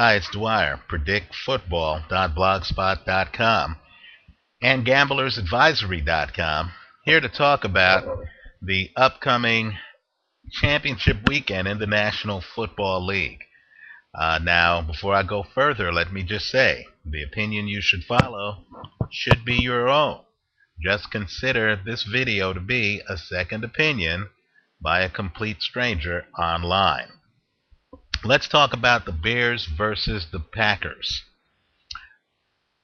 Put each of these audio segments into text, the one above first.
Hi, it's Dwyer, predictfootball.blogspot.com and gamblersadvisory.com, here to talk about the upcoming championship weekend in the National Football League. Now, before I go further, let me just say the opinion you should follow should be your own. Just consider this video to be a second opinion by a complete stranger online. Let's talk about the Bears versus the Packers.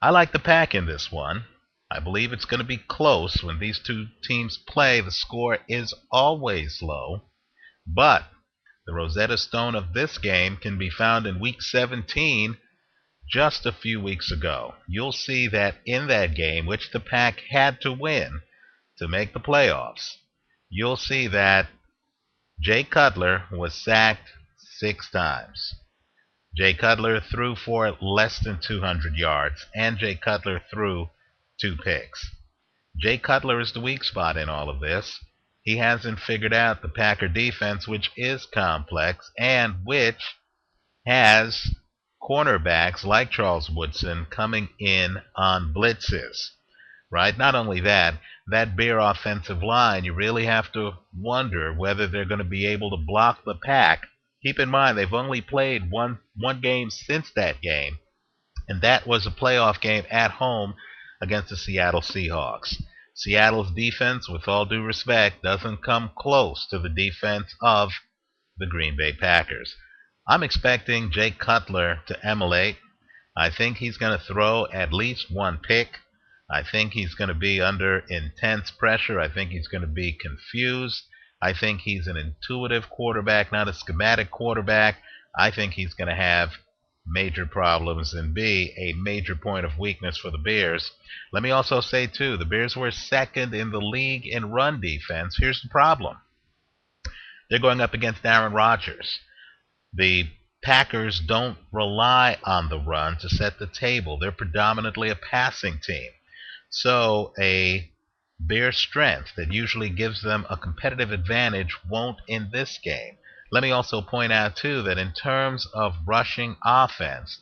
I like the Pack in this one. I believe it's going to be close. When these two teams play, the score is always low. But the Rosetta Stone of this game can be found in Week 17, just a few weeks ago. You'll see that in that game, which the Pack had to win to make the playoffs, you'll see that Jay Cutler was sacked 6 times. Jay Cutler threw for less than 200 yards, and Jay Cutler threw 2 picks. Jay Cutler is the weak spot in all of this. He hasn't figured out the Packer defense, which is complex and which has cornerbacks like Charles Woodson coming in on blitzes. Right? Not only that, that Bear offensive line, you really have to wonder whether they're going to be able to block the Pack. Keep in mind, they've only played one game since that game, and that was a playoff game at home against the Seattle Seahawks. Seattle's defense, with all due respect, doesn't come close to the defense of the Green Bay Packers. I'm expecting Jay Cutler to emulate. I think he's going to throw at least 1 pick. I think he's going to be under intense pressure. I think he's going to be confused. I think he's an intuitive quarterback, not a schematic quarterback. I think he's going to have major problems and be a major point of weakness for the Bears. Let me also say, too, the Bears were second in the league in run defense. Here's the problem. They're going up against Aaron Rodgers. The Packers don't rely on the run to set the table. They're predominantly a passing team. So a Bear strength that usually gives them a competitive advantage won't in this game. Let me also point out, too, that in terms of rushing offense,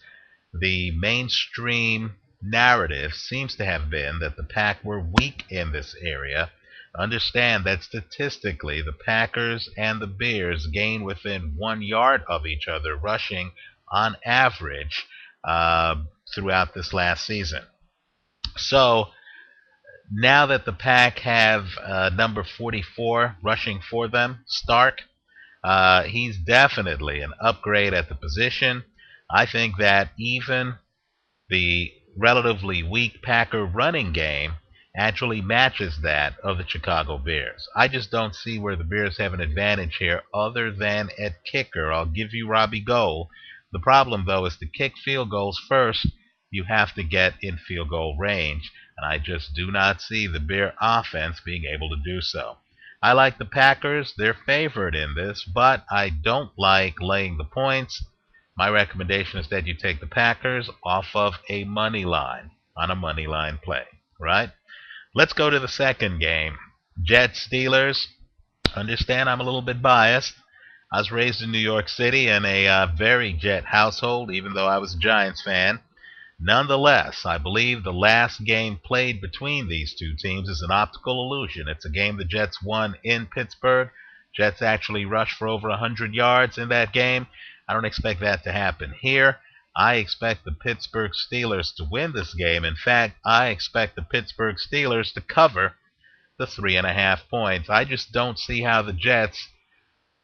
the mainstream narrative seems to have been that the Pack were weak in this area. Understand that statistically, the Packers and the Bears gain within 1 yard of each other rushing on average throughout this last season. So now that the Pack have number 44 rushing for them, Stark, he's definitely an upgrade at the position. I think that even the relatively weak Packer running game actually matches that of the Chicago Bears. I just don't see where the Bears have an advantage here other than at kicker. I'll give you Robbie Gould. The problem, though, is to kick field goals first, you have to get in field goal range, and I just do not see the Bear offense being able to do so. I like the Packers. They're favored in this, but I don't like laying the points. My recommendation is that you take the Packers off of a money line, on a money line play, right? Let's go to the second game. Jets-Steelers. Understand I'm a little bit biased. I was raised in New York City in a very Jet household, even though I was a Giants fan. Nonetheless, I believe the last game played between these two teams is an optical illusion. It's a game the Jets won in Pittsburgh. Jets actually rushed for over 100 yards in that game. I don't expect that to happen here. I expect the Pittsburgh Steelers to win this game. In fact, I expect the Pittsburgh Steelers to cover the 3.5 points. I just don't see how the Jets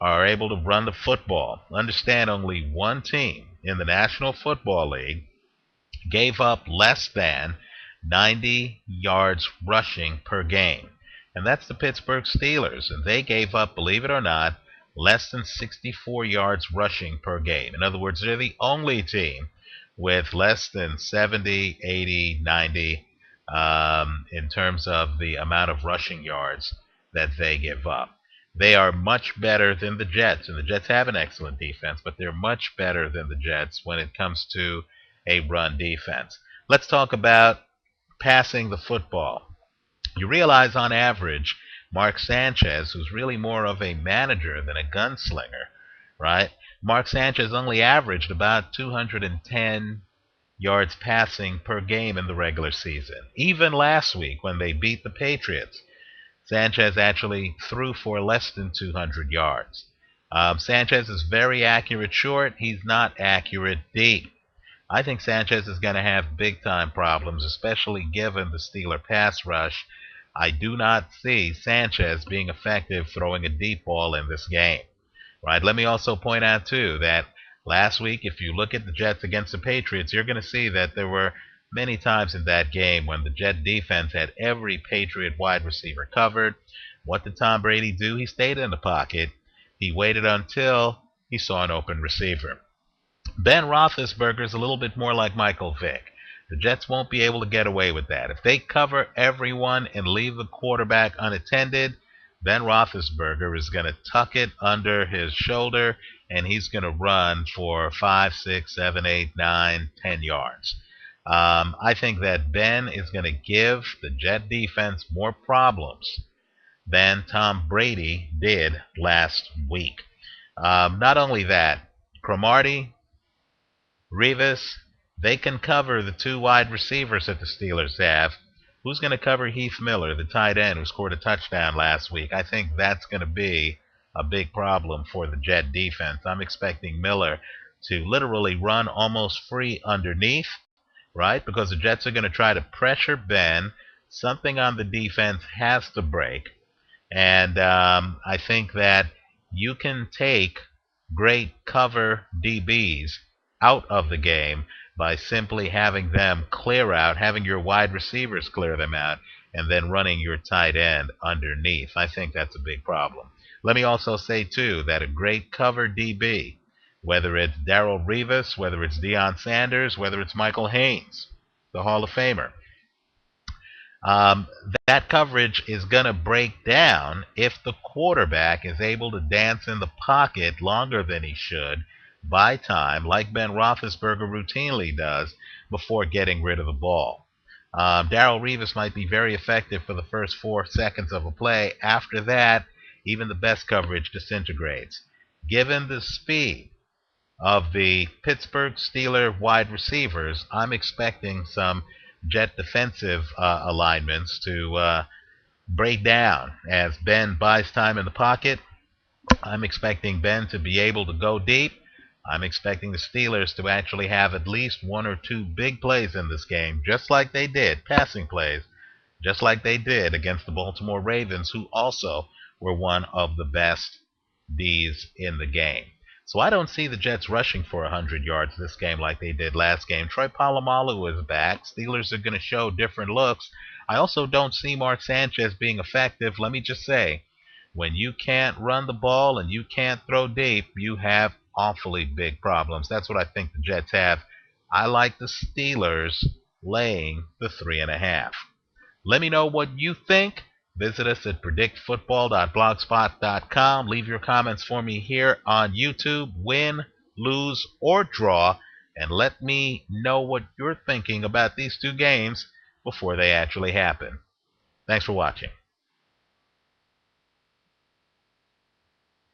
are able to run the football. Understand, only one team in the National Football League gave up less than 90 yards rushing per game. And that's the Pittsburgh Steelers. And they gave up, believe it or not, less than 64 yards rushing per game. In other words, they're the only team with less than 70, 80, 90 in terms of the amount of rushing yards that they give up. They are much better than the Jets, and the Jets have an excellent defense, but they're much better than the Jets when it comes to a run defense. Let's talk about passing the football. You realize on average, Mark Sanchez, who's really more of a manager than a gunslinger, right? Mark Sanchez only averaged about 210 yards passing per game in the regular season. Even last week when they beat the Patriots, Sanchez actually threw for less than 200 yards. Sanchez is very accurate short. He's not accurate deep. I think Sanchez is going to have big-time problems, especially given the Steeler pass rush. I do not see Sanchez being effective throwing a deep ball in this game. Right? Let me also point out, too, that last week, if you look at the Jets against the Patriots, you're going to see that there were many times in that game when the Jet defense had every Patriot wide receiver covered. What did Tom Brady do? He stayed in the pocket. He waited until he saw an open receiver. Ben Roethlisberger is a little bit more like Michael Vick. The Jets won't be able to get away with that. If they cover everyone and leave the quarterback unattended, Ben Roethlisberger is going to tuck it under his shoulder, and he's going to run for 5, 6, 7, 8, 9, 10 yards. I think that Ben is going to give the Jet defense more problems than Tom Brady did last week. Not only that, Cromartie, Revis, they can cover the two wide receivers that the Steelers have. Who's going to cover Heath Miller, the tight end who scored a touchdown last week? I think that's going to be a big problem for the Jet defense. I'm expecting Miller to literally run almost free underneath, right? Because the Jets are going to try to pressure Ben. Something on the defense has to break. And I think that you can take great cover DBs out of the game by simply having them clear out, having your wide receivers clear them out, and then running your tight end underneath. I think that's a big problem. Let me also say, too, that a great cover DB, whether it's Darrelle Revis, whether it's Deion Sanders, whether it's Michael Haynes, the Hall of Famer, that coverage is going to break down if the quarterback is able to dance in the pocket longer than he should, buy time, like Ben Roethlisberger routinely does, before getting rid of the ball. Darrelle Revis might be very effective for the first 4 seconds of a play. After that, even the best coverage disintegrates. Given the speed of the Pittsburgh Steelers wide receivers, I'm expecting some Jet defensive alignments to break down as Ben buys time in the pocket. I'm expecting Ben to be able to go deep. I'm expecting the Steelers to actually have at least 1 or 2 big plays in this game, just like they did, passing plays, just like they did against the Baltimore Ravens, who also were one of the best Ds in the game. So I don't see the Jets rushing for 100 yards this game like they did last game. Troy Polamalu is back. Steelers are going to show different looks. I also don't see Mark Sanchez being effective. Let me just say, when you can't run the ball and you can't throw deep, you have awfully big problems. That's what I think the Jets have. I like the Steelers laying the 3.5. Let me know what you think. Visit us at predictfootball.blogspot.com. Leave your comments for me here on YouTube. Win, lose, or draw. And let me know what you're thinking about these 2 games before they actually happen. Thanks for watching.